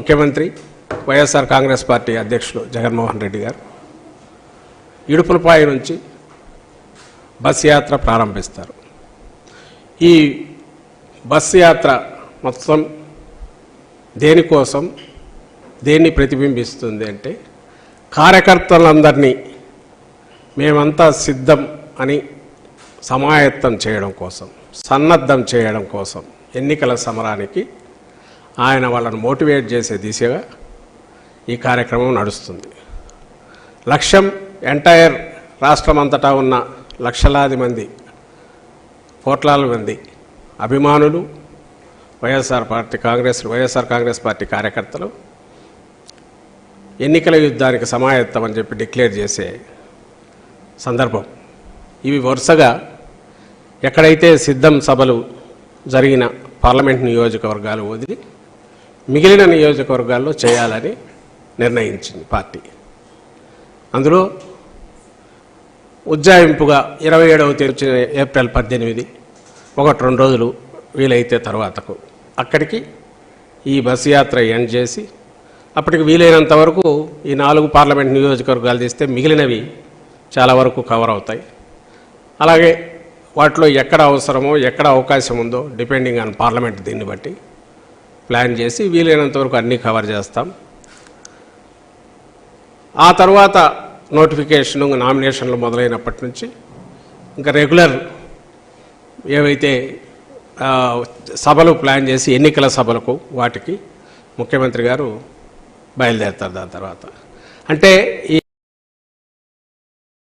ముఖ్యమంత్రి వైఎస్ఆర్ కాంగ్రెస్ పార్టీ అధ్యక్షులు జగన్మోహన్ రెడ్డి గారు ఇడుపులపాయ నుంచి బస్ యాత్ర ప్రారంభిస్తారు. ఈ బస్ యాత్ర మొత్తం దేనికోసం, దేన్ని ప్రతిబింబిస్తుంది అంటే కార్యకర్తలందరినీ మేమంతా సిద్ధం అని సమాయత్తం చేయడం కోసం, సన్నద్ధం చేయడం కోసం ఎన్నికల సమరానికి ఆయన వాళ్ళను మోటివేట్ చేసే దిశగా ఈ కార్యక్రమం నడుస్తుంది. లక్ష్యం ఎంటైర్ రాష్ట్రం అంతటా ఉన్న లక్షలాది మంది, కోట్లాది మంది అభిమానులు, వైఎస్ఆర్ కాంగ్రెస్ పార్టీ కార్యకర్తలు ఎన్నికల యుద్ధానికి సమాయత్తం అని చెప్పి డిక్లేర్ చేసే సందర్భం. ఇవి వరుసగా ఎక్కడైతే సిద్ధం సభలు జరిగిన పార్లమెంట్ నియోజకవర్గాలు వదిలి మిగిలిన నియోజకవర్గాల్లో చేయాలని నిర్ణయించింది పార్టీ. అందులో ఉజ్జాయింపుగా 27వ తేదీ ఏప్రిల్ 18 1-2 రోజులు వీలైతే తర్వాతకు అక్కడికి ఈ బస్సు యాత్ర ఎండ్ చేసి అప్పటికి వీలైనంత వరకు ఈ 4 పార్లమెంట్ నియోజకవర్గాలు తీస్తే మిగిలినవి చాలా వరకు కవర్ అవుతాయి. అలాగే వాటిలో ఎక్కడ అవసరమో, ఎక్కడ అవకాశం ఉందో డిపెండింగ్ ఆన్ పార్లమెంట్ దీన్ని బట్టి ప్లాన్ చేసి వీలైనంత వరకు అన్నీ కవర్ చేస్తాం. ఆ తర్వాత నోటిఫికేషను, నామినేషన్లు మొదలైనప్పటి నుంచి ఇంకా రెగ్యులర్ ఏవైతే సభలు ప్లాన్ చేసి ఎన్నికల సభలకు వాటికి ముఖ్యమంత్రి గారు బయలుదేరుతారు. దాని తర్వాత అంటే ఈ